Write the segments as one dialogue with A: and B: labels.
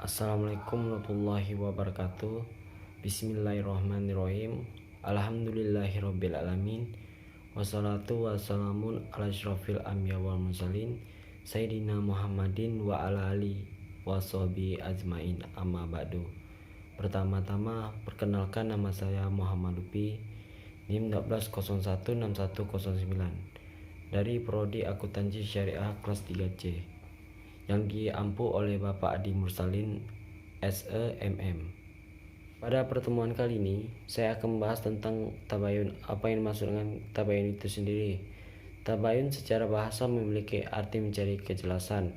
A: Assalamualaikum warahmatullahi wabarakatuh. Bismillahirrahmanirrahim. Alhamdulillahirabbil alamin. Wassalatu wassalamun ala asyrofil anbiya wal mursalin Sayyidina Muhammadin wa ala ali wa sahbihi ajmain, amma ba'du. Pertama-tama perkenalkan, nama saya Muhammad Lupi, NIM 120161009 dari Prodi Akuntansi Syariah kelas 3C yang diampu oleh Bapak Adi Mursalin SEMM. Pada pertemuan kali ini, saya akan membahas tentang tabayun. Apa yang dimaksud dengan tabayun itu sendiri? Tabayun secara bahasa memiliki arti mencari kejelasan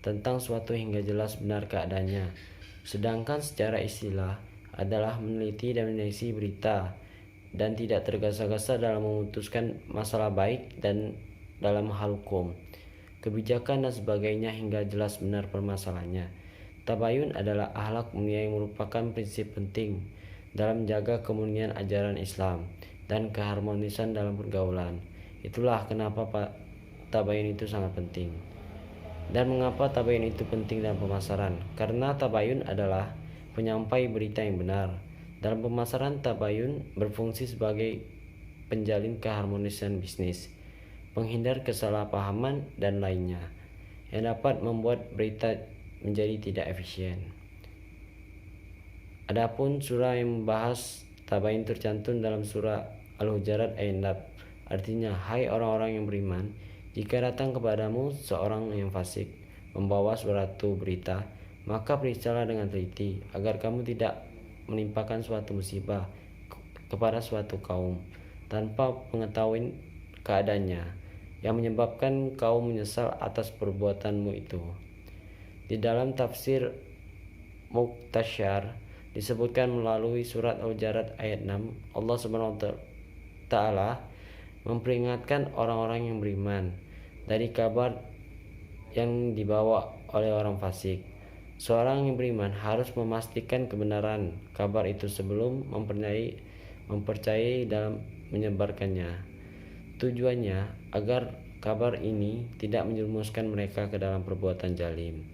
A: tentang suatu hingga jelas benar keadaannya. Sedangkan secara istilah adalah meneliti dan meneliti berita dan tidak tergesa-gesa dalam memutuskan masalah baik dan dalam hal hukum, kebijakan dan sebagainya hingga jelas benar permasalahannya. Tabayun adalah akhlak mulia yang merupakan prinsip penting dalam menjaga kemurnian ajaran Islam dan keharmonisan dalam pergaulan. Itulah kenapa tabayun itu sangat penting. Dan mengapa tabayun itu penting dalam pemasaran? Karena tabayun adalah penyampai berita yang benar. Dalam pemasaran, tabayun berfungsi sebagai penjalin keharmonisan bisnis, penghindar kesalahpahaman dan lainnya yang dapat membuat berita menjadi tidak efisien. Adapun surah yang membahas tabayun tercantum dalam surah Al-Hujurat ayat 6. Artinya, hai orang-orang yang beriman, jika datang kepadamu seorang yang fasik membawa suatu berita, maka periksalah dengan teliti agar kamu tidak menimpakan suatu musibah kepada suatu kaum tanpa pengetahuan keadaannya, yang menyebabkan kau menyesal atas perbuatanmu itu. Di dalam tafsir Mukhtasar disebutkan melalui surat Al-Hujurat ayat 6, Allah SWT memperingatkan orang-orang yang beriman dari kabar yang dibawa oleh orang fasik. Seorang yang beriman harus memastikan kebenaran kabar itu sebelum mempercayai dalam menyebarkannya. Tujuannya agar kabar ini tidak menjerumuskan mereka ke dalam perbuatan zalim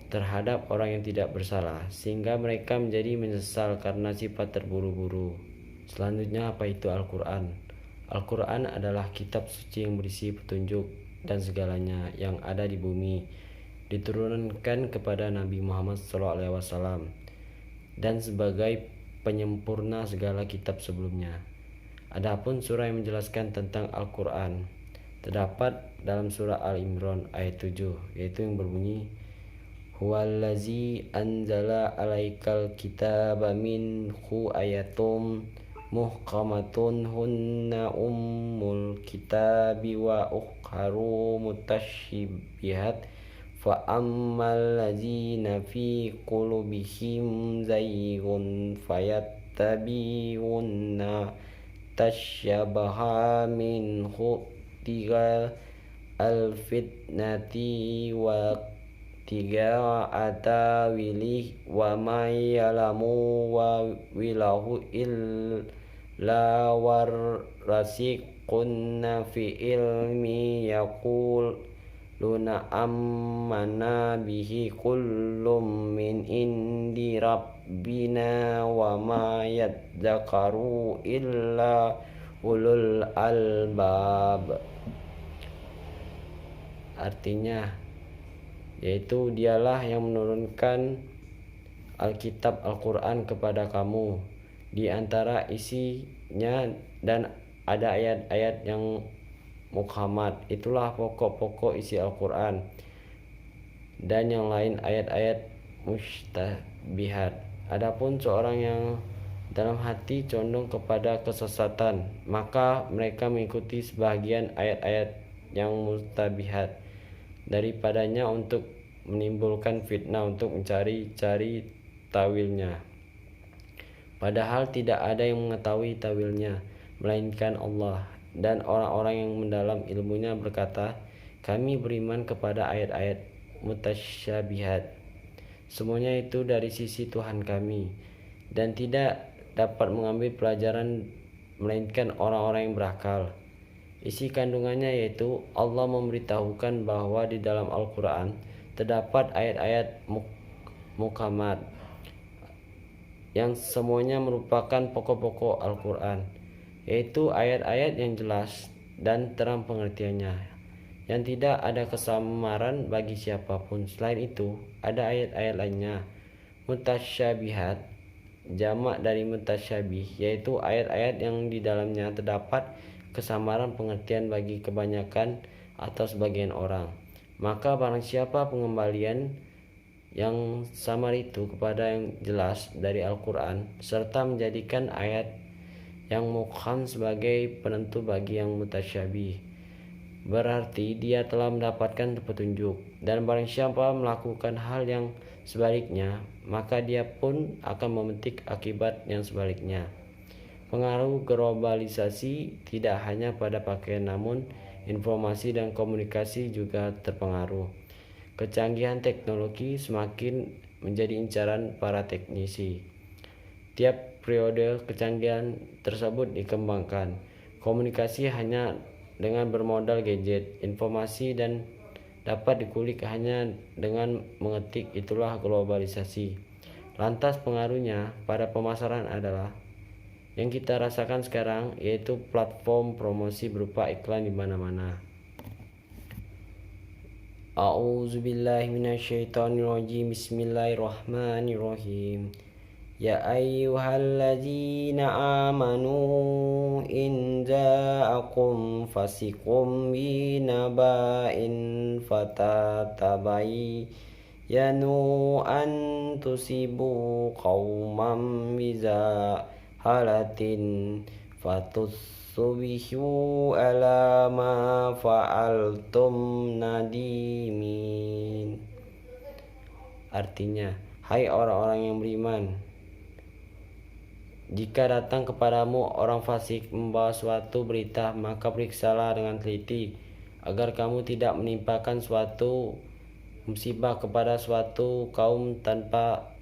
A: terhadap orang yang tidak bersalah, sehingga mereka menjadi menyesal karena sifat terburu-buru. Selanjutnya, apa itu Al-Quran? Al-Quran adalah kitab suci yang berisi petunjuk dan segalanya yang ada di bumi, diturunkan kepada Nabi Muhammad SAW dan sebagai penyempurna segala kitab sebelumnya. Adapun surah yang menjelaskan tentang Al-Quran terdapat dalam surah Al-Imran ayat 7, yaitu yang berbunyi, Huwallazi anzala alaikal kitaba minhu ayatum muhkamatun hunna ummul kitabi wa ukharu mutasyibihat fa ammal ladzina fi qulubihim zaygun fayattabi'unna tasyabaha minhu tiga al-fitnati wa tiga atawilih wa mayalamu wa wilahu illa warasikunna fi ilmi yakul luna ammana bihi kullum min indi rabbina wa ma yadzakaru illa ulul albab. Artinya, yaitu dialah yang menurunkan Alkitab Al-Quran kepada kamu, di antara isinya dan ada ayat-ayat yang muhkamat, itulah pokok-pokok isi Al-Quran, dan yang lain ayat-ayat mustabihat. Adapun seorang yang dalam hati condong kepada kesesatan, maka mereka mengikuti sebagian ayat-ayat yang mustabihat daripadanya untuk menimbulkan fitnah untuk mencari-cari tawilnya. Padahal tidak ada yang mengetahui tawilnya melainkan Allah, dan orang-orang yang mendalam ilmunya berkata, kami beriman kepada ayat-ayat mutasyabihat. Semuanya itu dari sisi Tuhan kami, dan tidak dapat mengambil pelajaran melainkan orang-orang yang berakal. Isi kandungannya yaitu Allah memberitahukan bahwa di dalam Al-Quran terdapat ayat-ayat muhkamat, yang semuanya merupakan pokok-pokok Al-Quran, yaitu ayat-ayat yang jelas dan terang pengertiannya, yang tidak ada kesamaran bagi siapapun. Selain itu, ada ayat-ayat lainnya, mutasyabihat, jamak dari mutasyabih, yaitu ayat-ayat yang di dalamnya terdapat kesamaran pengertian bagi kebanyakan atau sebagian orang. Maka barang siapa pengembalian yang samar itu kepada yang jelas dari Al-Quran, serta menjadikan ayat yang muhkam sebagai penentu bagi yang mutasyabih, berarti dia telah mendapatkan petunjuk. Dan barang siapa melakukan hal yang sebaliknya, maka dia pun akan memetik akibat yang sebaliknya. Pengaruh globalisasi tidak hanya pada pakaian, namun informasi dan komunikasi juga terpengaruh. Kecanggihan teknologi semakin menjadi incaran para teknisi. Tiap periode kecanggihan tersebut dikembangkan. Komunikasi hanya dengan bermodal gadget, informasi, dan dapat dikulik hanya dengan mengetik. Itulah globalisasi. Lantas pengaruhnya pada pemasaran adalah yang kita rasakan sekarang, yaitu platform promosi berupa iklan di mana-mana. A'udzubillahi minasyaitonirrajim. Bismillahirrahmanirrahim. Ya ayyuhalladzina amanu in ja'akum fasiqum binaba'in fatatabayyanu an tusibu qauman bizahalatin fatusbihu ala ma fa'altum nadimin. Artinya, hai orang-orang yang beriman, jika datang kepadamu orang fasik membawa suatu berita, maka periksalah dengan teliti, agar kamu tidak menimpakan suatu musibah kepada suatu kaum tanpa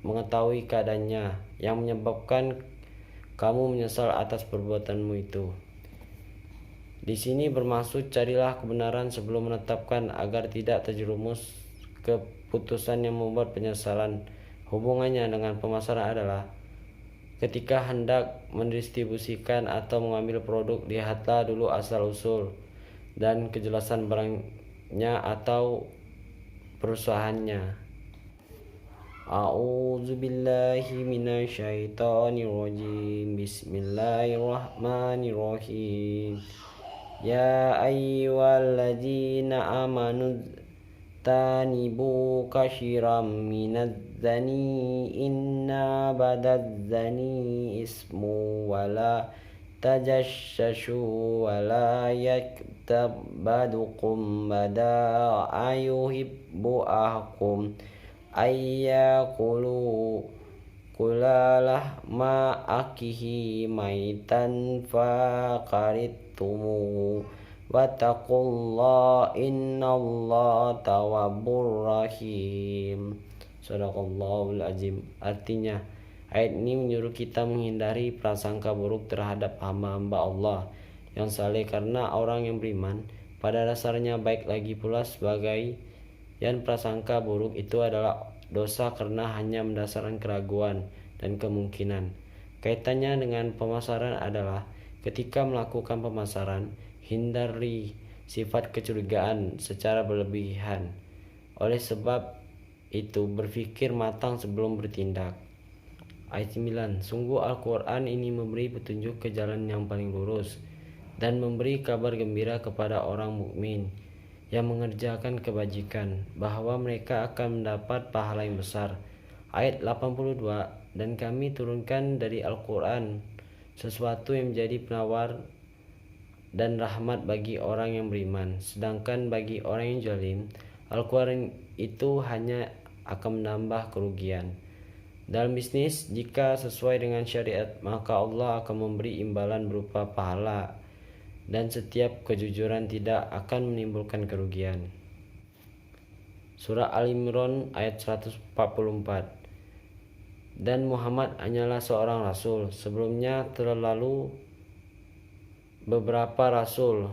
A: mengetahui keadaannya, yang menyebabkan kamu menyesal atas perbuatanmu itu. Di sini bermaksud carilah kebenaran sebelum menetapkan, agar tidak terjerumus keputusan yang membuat penyesalan. Hubungannya dengan pemasaran adalah ketika hendak mendistribusikan atau mengambil produk, lihatlah dulu asal-usul dan kejelasan barangnya atau perusahaannya. A'udzubillahi minasyaitonirrajim. Bismillahirrahmanirrahim. Ya ayyuhalladzina amanu tanibu kashiram minadz-dzani inna badadz-dzani ismu wala tajashashu wala yaktab badukum bada ayuhibbu ahkum ayyakulu kulalah ma akihi maitan faqaritumu wattaqullah innallaha tawwabur rahim. Shadaqallahul azim. Artinya, ayat ini menyuruh kita menghindari prasangka buruk terhadap hamba-hamba Allah yang saleh, karena orang yang beriman pada dasarnya baik. Lagi pula sebagai yang prasangka buruk itu adalah dosa karena hanya mendasarkan keraguan dan kemungkinan. Kaitannya dengan pemasaran adalah ketika melakukan pemasaran, hindari sifat kecurigaan secara berlebihan. Oleh sebab itu, berpikir matang sebelum bertindak. Ayat 9. Sungguh Al-Quran ini memberi petunjuk ke jalan yang paling lurus dan memberi kabar gembira kepada orang mukmin yang mengerjakan kebajikan, bahwa mereka akan mendapat pahala yang besar. Ayat 82. Dan kami turunkan dari Al-Quran sesuatu yang menjadi penawar dan rahmat bagi orang yang beriman, sedangkan bagi orang yang zalim, Al-Quran itu hanya akan menambah kerugian. Dalam bisnis, jika sesuai dengan syariat, maka Allah akan memberi imbalan berupa pahala, dan setiap kejujuran tidak akan menimbulkan kerugian. Surah Al-Imran ayat 144. Dan Muhammad hanyalah seorang rasul, sebelumnya telah lalu beberapa rasul.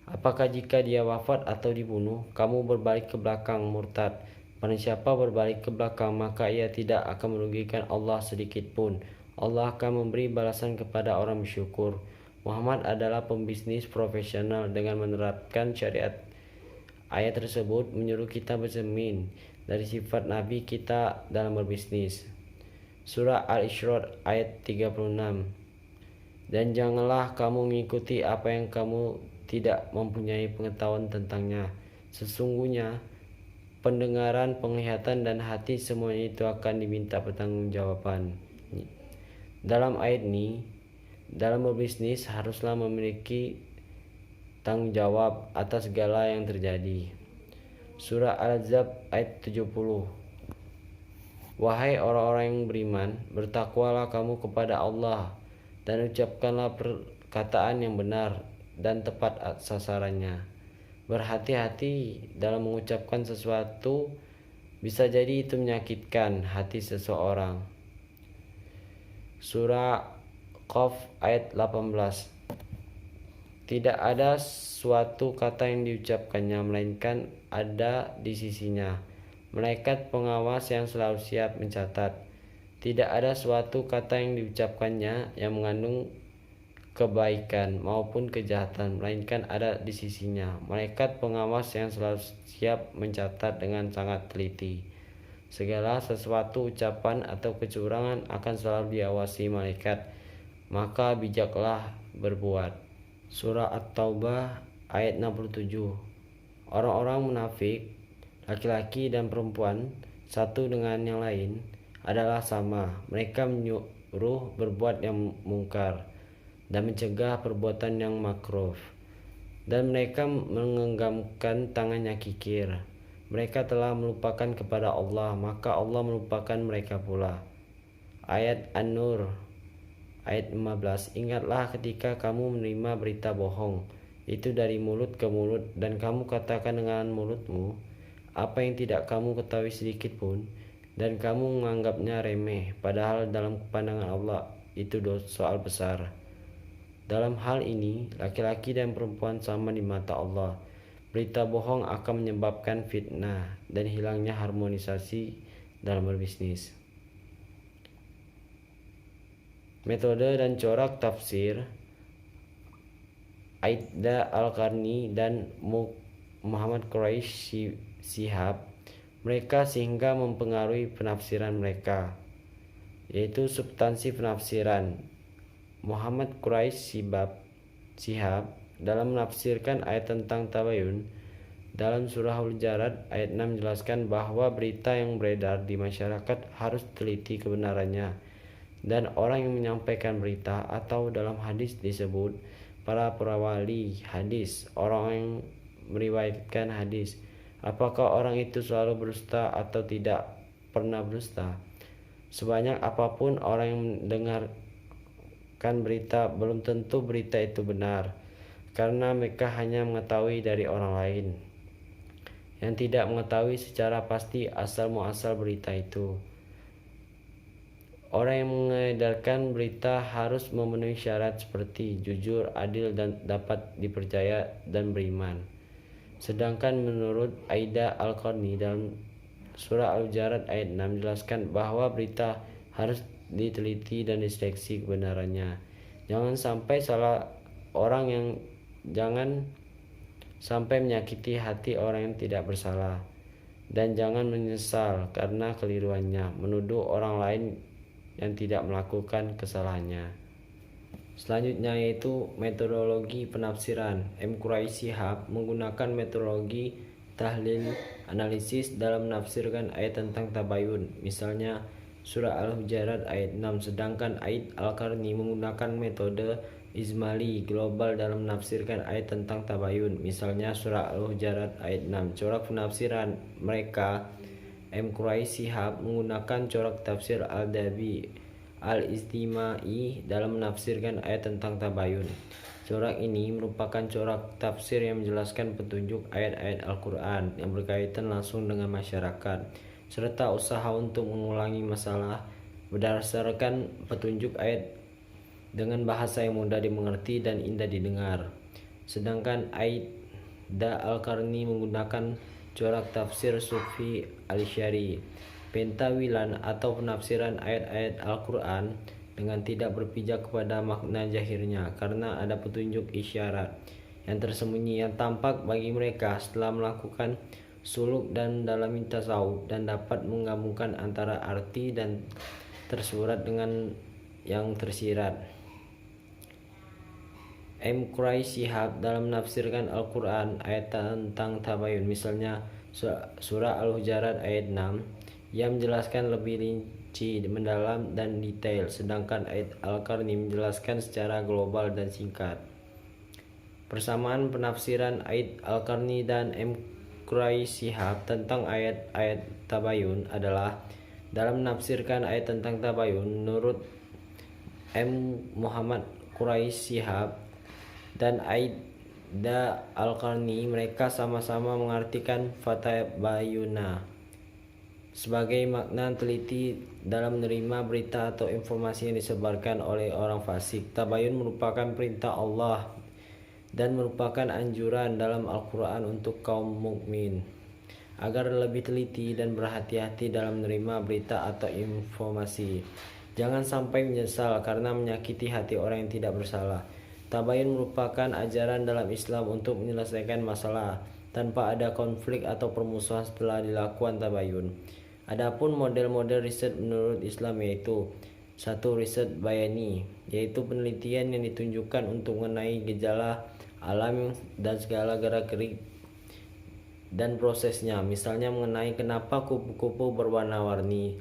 A: Apakah jika dia wafat atau dibunuh, kamu berbalik ke belakang murtad Barang siapa berbalik ke belakang, maka ia tidak akan merugikan Allah sedikit pun. Allah akan memberi balasan kepada orang bersyukur. Muhammad adalah pembisnis profesional. Dengan menerapkan syariat ayat tersebut menyuruh kita bercermin dari sifat Nabi kita dalam berbisnis. Surah Al-Isra ayat 36. Dan janganlah kamu mengikuti apa yang kamu tidak mempunyai pengetahuan tentangnya. Sesungguhnya pendengaran, penglihatan, dan hati semuanya itu akan diminta pertanggungjawaban. Dalam ayat ini, dalam berbisnis haruslah memiliki tanggung jawab atas segala yang terjadi. Surah Al-Ahzab ayat 70. Wahai orang-orang yang beriman, bertakwalah kamu kepada Allah dan ucapkanlah perkataan yang benar dan tepat sasarannya. Berhati-hati dalam mengucapkan sesuatu, bisa jadi itu menyakitkan hati seseorang. Surah Qaf ayat 18. Tidak ada suatu kata yang diucapkannya melainkan ada di sisinya malaikat pengawas yang selalu siap mencatat. Tidak ada suatu kata yang diucapkannya yang mengandung kebaikan maupun kejahatan, melainkan ada di sisinya malaikat pengawas yang selalu siap mencatat dengan sangat teliti. Segala sesuatu ucapan atau kecurangan akan selalu diawasi malaikat, maka bijaklah berbuat. Surah At-Taubah ayat 67. Orang-orang munafik, laki-laki dan perempuan, satu dengan yang lain adalah sama. Mereka menyuruh berbuat yang mungkar dan mencegah perbuatan yang makruh, dan mereka menggenggamkan tangannya kikir. Mereka telah melupakan kepada Allah, maka Allah melupakan mereka pula. Ayat An-Nur ayat 15. Ingatlah ketika kamu menerima berita bohong itu dari mulut ke mulut, dan kamu katakan dengan mulutmu apa yang tidak kamu ketahui sedikit pun, dan kamu menganggapnya remeh, padahal dalam pandangan Allah itu soal besar. Dalam hal ini, laki-laki dan perempuan sama di mata Allah. Berita bohong akan menyebabkan fitnah dan hilangnya harmonisasi dalam berbisnis. Metode dan corak tafsir Aida Al-Qarni dan Muhammad Quraisy Shihab, mereka sehingga mempengaruhi penafsiran mereka, yaitu substansi penafsiran. Muhammad Quraisy Shihab dalam menafsirkan ayat tentang tabayun dalam surah Al-Hujurat ayat 6 menjelaskan bahwa berita yang beredar di masyarakat harus teliti kebenarannya, dan orang yang menyampaikan berita atau dalam hadis disebut para perawali hadis, orang yang meriwayatkan hadis. Apakah orang itu selalu berdusta atau tidak pernah berdusta? Sebanyak apapun orang yang mendengarkan berita, belum tentu berita itu benar, karena mereka hanya mengetahui dari orang lain yang tidak mengetahui secara pasti asal muasal berita itu. Orang yang mengedarkan berita harus memenuhi syarat seperti jujur, adil, dan dapat dipercaya dan beriman. Sedangkan menurut Aida Al-Qarni dalam surah Al-Hujurat ayat 6 menjelaskan bahwa berita harus diteliti dan diseleksi kebenarannya. Jangan sampai menyakiti hati orang yang tidak bersalah, dan jangan menyesal karena keliruannya menuduh orang lain yang tidak melakukan kesalahannya. Selanjutnya yaitu metodologi penafsiran. M. Quraisy Shihab menggunakan metodologi tahlil analisis dalam menafsirkan ayat tentang tabayun, misalnya surah Al-Hujurat ayat 6, sedangkan Aid Al-Qarni menggunakan metode Izmali global dalam menafsirkan ayat tentang tabayun, misalnya surah Al-Hujurat ayat 6. Corak penafsiran mereka, M. Quraisy Shihab menggunakan corak tafsir Al-Dabi Al-Istimai dalam menafsirkan ayat tentang tabayun. Corak ini merupakan corak tafsir yang menjelaskan petunjuk ayat-ayat Al-Quran yang berkaitan langsung dengan masyarakat, serta usaha untuk mengulangi masalah berdasarkan petunjuk ayat dengan bahasa yang mudah dimengerti dan indah didengar. Sedangkan Aida Al-Qarni menggunakan Corak tafsir Sufi Al-Syari. Pentawilan atau penafsiran ayat-ayat Al-Quran dengan tidak berpijak kepada makna zahirnya, karena ada petunjuk isyarat yang tersembunyi yang tampak bagi mereka setelah melakukan suluk dan dalami tasawuf, dan dapat menggabungkan antara arti dan tersurat dengan yang tersirat. M. Quraisy Shihab dalam menafsirkan Al-Quran ayat tentang tabayun, misalnya surah Al-Hujurat ayat 6, yang menjelaskan lebih rinci, mendalam, dan detail, sedangkan ayat Al-Qarni menjelaskan secara global dan singkat. Persamaan penafsiran ayat Al-Qarni dan M. Quraisy Shihab tentang ayat-ayat tabayun adalah dalam menafsirkan ayat tentang tabayun menurut M. Muhammad Quraisy Shihab dan Aida Al-Qarni, mereka sama-sama mengartikan fatabayuna sebagai makna teliti dalam menerima berita atau informasi yang disebarkan oleh orang fasik. Tabayun merupakan perintah Allah dan merupakan anjuran dalam Al-Quran untuk kaum mukmin agar lebih teliti dan berhati-hati dalam menerima berita atau informasi. Jangan sampai menyesal karena menyakiti hati orang yang tidak bersalah. Tabayun merupakan ajaran dalam Islam untuk menyelesaikan masalah tanpa ada konflik atau permusuhan setelah dilakukan tabayun. Adapun model-model riset menurut Islam yaitu: 1. Riset bayani, yaitu penelitian yang ditunjukkan untuk mengenai gejala alam dan segala gerak-gerik dan prosesnya, misalnya mengenai kenapa kupu-kupu berwarna-warni,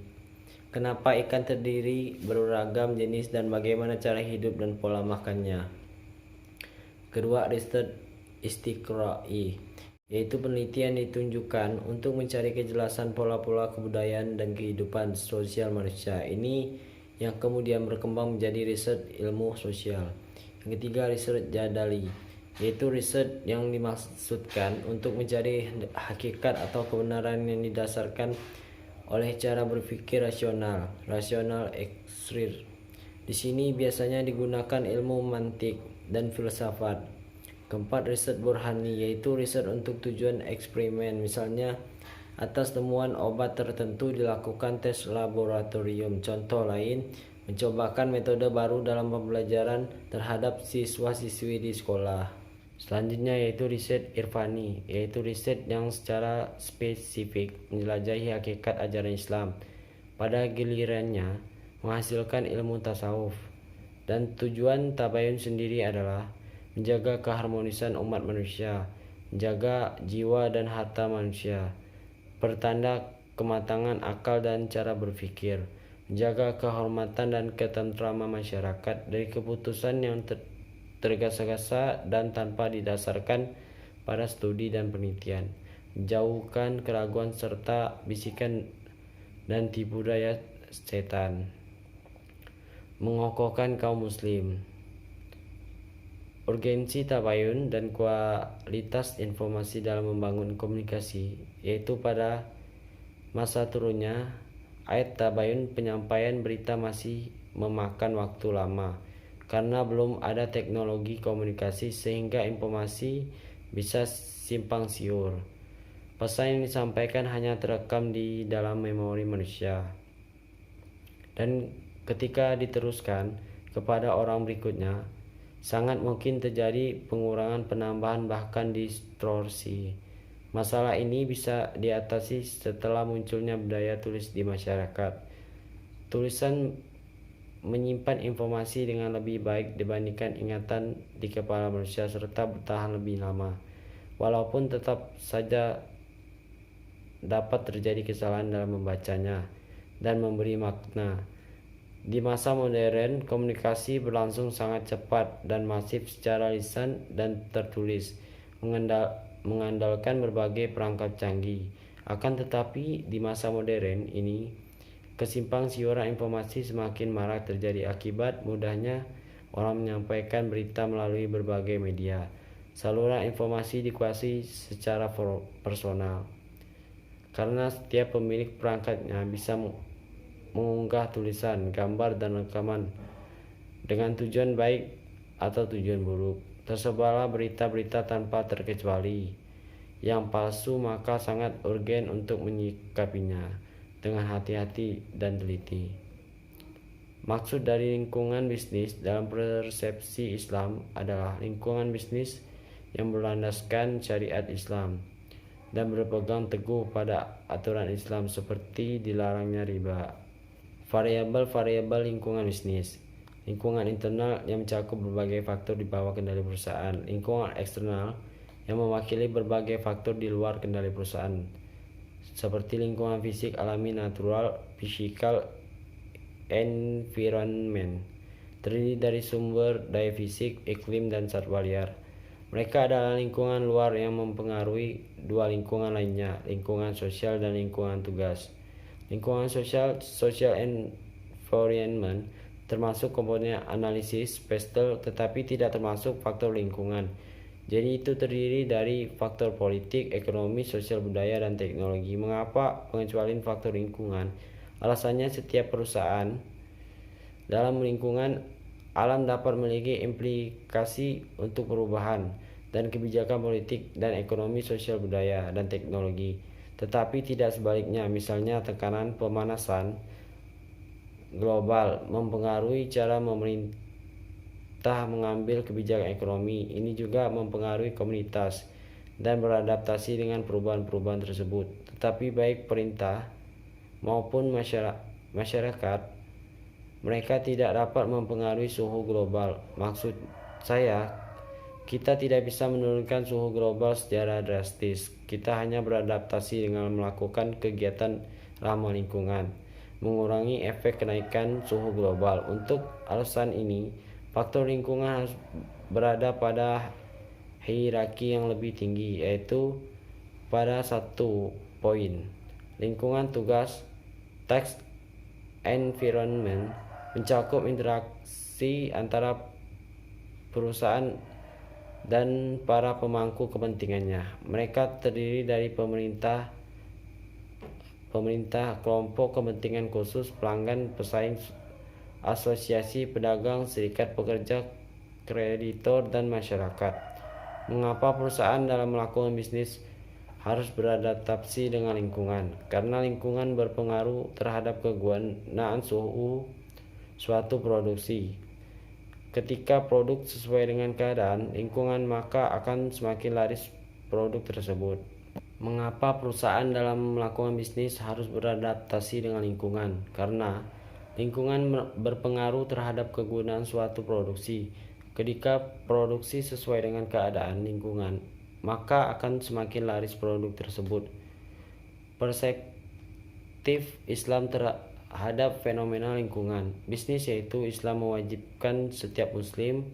A: kenapa ikan terdiri beragam jenis, dan bagaimana cara hidup dan pola makannya. Kedua, riset istiqra'i, yaitu penelitian ditunjukkan untuk mencari kejelasan pola-pola kebudayaan dan kehidupan sosial manusia. Ini yang kemudian berkembang menjadi riset ilmu sosial. Yang ketiga, riset jadali, yaitu riset yang dimaksudkan untuk mencari hakikat atau kebenaran yang didasarkan oleh cara berpikir rasional ekstrir. Di sini biasanya digunakan ilmu mantik dan filsafat. Keempat, riset burhani, yaitu riset untuk tujuan eksperimen, misalnya atas temuan obat tertentu dilakukan tes laboratorium. Contoh lain, mencobakan metode baru dalam pembelajaran terhadap siswa-siswi di sekolah. Selanjutnya yaitu riset irfani, yaitu riset yang secara spesifik menjelajahi hakikat ajaran Islam, pada gilirannya menghasilkan ilmu tasawuf. Dan tujuan tabayun sendiri adalah menjaga keharmonisan umat manusia, menjaga jiwa dan harta manusia, pertanda kematangan akal dan cara berpikir, menjaga kehormatan dan ketentraman masyarakat dari keputusan yang tergesa-gesa dan tanpa didasarkan pada studi dan penelitian, menjauhkan keraguan serta bisikan dan tipu daya setan, mengokohkan kaum muslim. Urgensi tabayun dan kualitas informasi dalam membangun komunikasi, yaitu pada masa turunnya ayat tabayun, penyampaian berita masih memakan waktu lama karena belum ada teknologi komunikasi sehingga informasi bisa simpang siur. Pesan yang disampaikan hanya terekam di dalam memori manusia, dan ketika diteruskan kepada orang berikutnya, sangat mungkin terjadi pengurangan, penambahan, bahkan distorsi. Masalah ini bisa diatasi setelah munculnya budaya tulis di masyarakat. Tulisan menyimpan informasi dengan lebih baik dibandingkan ingatan di kepala manusia serta bertahan lebih lama. Walaupun tetap saja dapat terjadi kesalahan dalam membacanya dan memberi makna. Di masa modern, komunikasi berlangsung sangat cepat dan masif secara lisan dan tertulis, mengandalkan berbagai perangkat canggih. Akan tetapi, di masa modern ini, kesimpang siuran informasi semakin marak terjadi akibat mudahnya orang menyampaikan berita melalui berbagai media. Saluran informasi dikuasai secara personal, karena setiap pemilik perangkatnya bisa mengunggah tulisan, gambar, dan rekaman dengan tujuan baik atau tujuan buruk. Tersebarlah berita-berita tanpa terkecuali yang palsu, maka sangat urgen untuk menyikapinya dengan hati-hati dan teliti. Maksud dari lingkungan bisnis dalam persepsi Islam adalah lingkungan bisnis yang berlandaskan syariat Islam dan berpegang teguh pada aturan Islam seperti dilarangnya riba. Variabel-variabel lingkungan bisnis. Lingkungan internal yang mencakup berbagai faktor di bawah kendali perusahaan. Lingkungan eksternal yang mewakili berbagai faktor di luar kendali perusahaan, seperti lingkungan fisik alami natural, physical environment, terdiri dari sumber daya fisik, iklim, dan satwa liar. Mereka adalah lingkungan luar yang mempengaruhi dua lingkungan lainnya, lingkungan sosial dan lingkungan tugas. Lingkungan sosial, social environment, termasuk komponen analisis spatial tetapi tidak termasuk faktor lingkungan. Jadi itu terdiri dari faktor politik, ekonomi, sosial, budaya, dan teknologi. Mengapa pengecualian faktor lingkungan? Alasannya setiap perusahaan dalam lingkungan alam dapat memiliki implikasi untuk perubahan dan kebijakan politik dan ekonomi, sosial, budaya, dan teknologi. Tetapi tidak sebaliknya, misalnya tekanan pemanasan global mempengaruhi cara mengambil kebijakan ekonomi. Ini juga mempengaruhi komunitas dan beradaptasi dengan perubahan-perubahan tersebut. Tetapi baik perintah maupun masyarakat, mereka tidak dapat mempengaruhi suhu global. Maksud saya, kita tidak bisa menurunkan suhu global secara drastis. Kita hanya beradaptasi dengan melakukan kegiatan ramah lingkungan, mengurangi efek kenaikan suhu global. Untuk alasan ini, faktor lingkungan harus berada pada hierarki yang lebih tinggi, yaitu pada satu poin. Lingkungan tugas, task environment, mencakup interaksi antara perusahaan dan para pemangku kepentingannya. Mereka terdiri dari pemerintah, kelompok kepentingan khusus, pelanggan, pesaing, asosiasi pedagang, serikat pekerja, kreditor, dan masyarakat. Mengapa perusahaan dalam melakukan bisnis harus beradaptasi dengan lingkungan? Karena lingkungan berpengaruh terhadap kegunaan suhu suatu produksi. Ketika produk sesuai dengan keadaan lingkungan, maka akan semakin laris produk tersebut. Mengapa perusahaan dalam melakukan bisnis harus beradaptasi dengan lingkungan? Karena lingkungan berpengaruh terhadap kegunaan suatu produksi. Ketika produksi sesuai dengan keadaan lingkungan, maka akan semakin laris produk tersebut. Perspektif Islam terhadap fenomena lingkungan bisnis, yaitu Islam mewajibkan setiap muslim,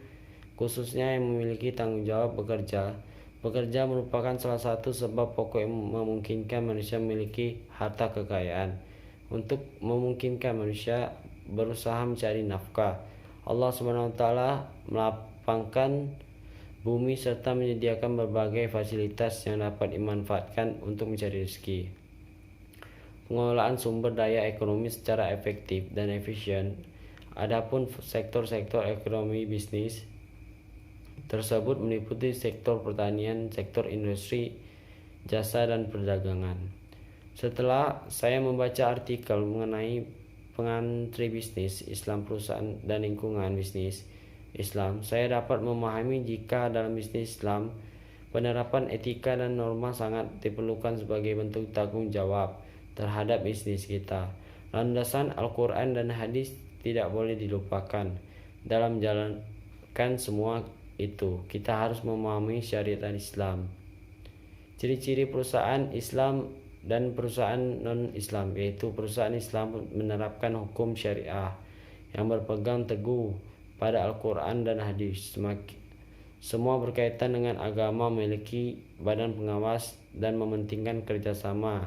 A: khususnya yang memiliki tanggung jawab bekerja. Bekerja merupakan salah satu sebab pokok yang memungkinkan manusia memiliki harta kekayaan. Untuk memungkinkan manusia berusaha mencari nafkah, Allah SWT melapangkan bumi serta menyediakan berbagai fasilitas yang dapat dimanfaatkan untuk mencari rezeki. Pengelolaan sumber daya ekonomi secara efektif dan efisien. Adapun sektor-sektor ekonomi bisnis tersebut meliputi sektor pertanian, sektor industri, jasa, dan perdagangan. Setelah saya membaca artikel mengenai pengantri bisnis Islam, perusahaan, dan lingkungan bisnis Islam, saya dapat memahami jika dalam bisnis Islam penerapan etika dan norma sangat diperlukan sebagai bentuk tanggung jawab terhadap bisnis kita. Landasan Al-Quran dan hadis tidak boleh dilupakan. Dalam menjalankan semua itu, kita harus memahami syariat Islam. Ciri-ciri perusahaan Islam dan perusahaan non-Islam, yaitu perusahaan Islam menerapkan hukum syariah yang berpegang teguh pada Al-Quran dan hadis. Semua berkaitan dengan agama, memiliki badan pengawas, dan mementingkan kerjasama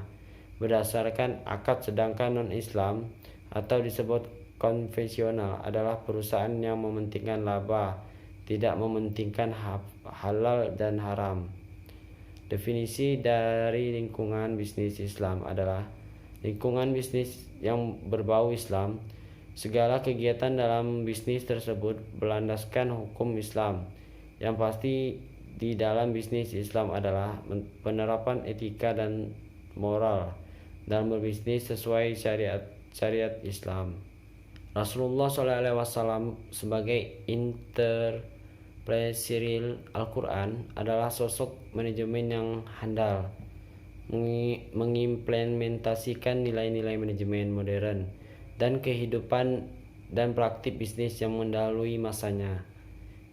A: berdasarkan akad. Sedangkan non-Islam atau disebut konvensional adalah perusahaan yang mementingkan laba, tidak mementingkan halal dan haram. Definisi dari lingkungan bisnis Islam adalah lingkungan bisnis yang berbau Islam. Segala kegiatan dalam bisnis tersebut berlandaskan hukum Islam yang pasti di dalam bisnis Islam adalah penerapan etika dan moral dalam berbisnis sesuai syariat Islam. Rasulullah SAW sebagai interpreter Al-Quran adalah sosok manajemen yang handal, mengimplementasikan nilai-nilai manajemen modern dan kehidupan dan praktik bisnis yang mendahului masanya.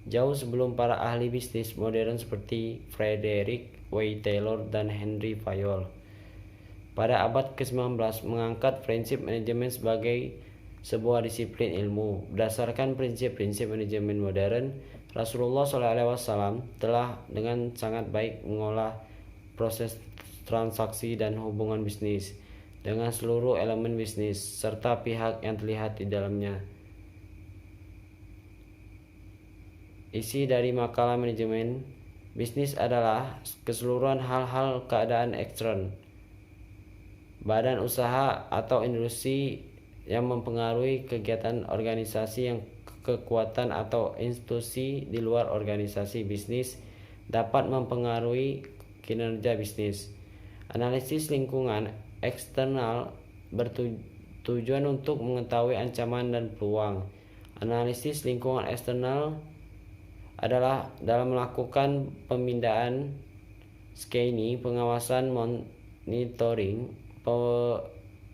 A: Jauh sebelum para ahli bisnis modern seperti Frederick W. Taylor dan Henry Fayol pada abad ke-19 mengangkat prinsip manajemen sebagai sebuah disiplin ilmu. Berdasarkan prinsip-prinsip manajemen modern, Rasulullah SAW telah dengan sangat baik mengolah proses transaksi dan hubungan bisnis dengan seluruh elemen bisnis serta pihak yang terlihat di dalamnya. Isi dari makalah manajemen bisnis adalah keseluruhan hal-hal keadaan ekstern, badan usaha atau industri yang mempengaruhi kegiatan organisasi yang kekuatan atau institusi di luar organisasi bisnis dapat mempengaruhi kinerja bisnis. Analisis lingkungan eksternal bertujuan untuk mengetahui ancaman dan peluang. Analisis lingkungan eksternal adalah dalam melakukan pemindahan scanning, pengawasan, monitoring,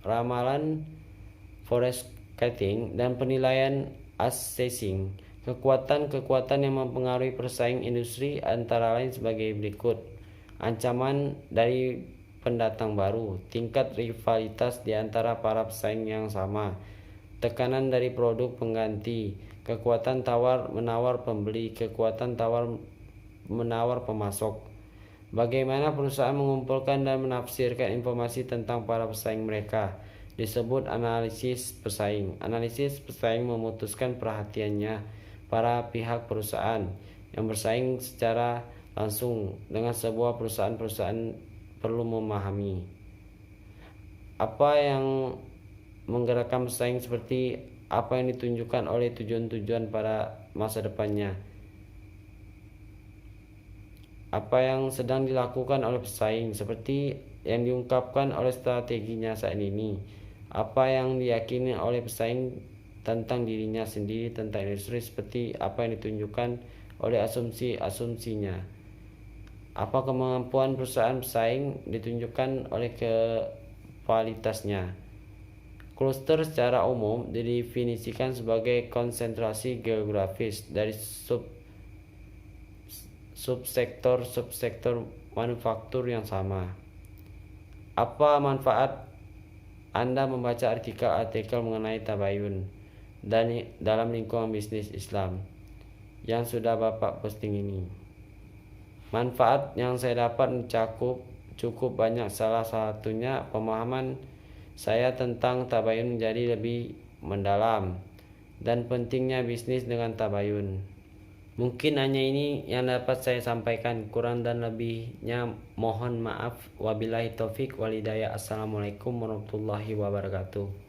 A: ramalan, forecasting, dan penilaian assessing. Kekuatan-kekuatan yang mempengaruhi persaing industri antara lain sebagai berikut: ancaman dari pendatang baru, tingkat rivalitas di antara para pesaing yang sama, tekanan dari produk pengganti, kekuatan tawar-menawar pembeli, kekuatan tawar-menawar pemasok. Bagaimana perusahaan mengumpulkan dan menafsirkan informasi tentang para pesaing mereka disebut analisis pesaing. Analisis pesaing memutuskan perhatiannya para pihak perusahaan yang bersaing secara langsung dengan sebuah perusahaan perlu memahami apa yang menggerakkan pesaing, seperti apa yang ditunjukkan oleh tujuan-tujuan pada masa depannya, apa yang sedang dilakukan oleh pesaing, seperti yang diungkapkan oleh strateginya saat ini, apa yang diyakini oleh pesaing tentang dirinya sendiri, tentang industri, seperti apa yang ditunjukkan oleh asumsi-asumsinya, apa kemampuan perusahaan pesaing ditunjukkan oleh kualitasnya. Kluster secara umum didefinisikan sebagai konsentrasi geografis dari subsektor manufaktur yang sama. Apa manfaat Anda membaca artikel mengenai tabayun dalam lingkungan bisnis Islam yang sudah Bapak posting ini? Manfaat yang saya dapat mencakup cukup banyak. Salah satunya pemahaman saya tentang tabayun menjadi lebih mendalam dan pentingnya bisnis dengan tabayun. Mungkin hanya ini yang dapat saya sampaikan, kurang dan lebihnya mohon maaf. Wabillahi taufik wal hidayah. Assalamualaikum warahmatullahi wabarakatuh.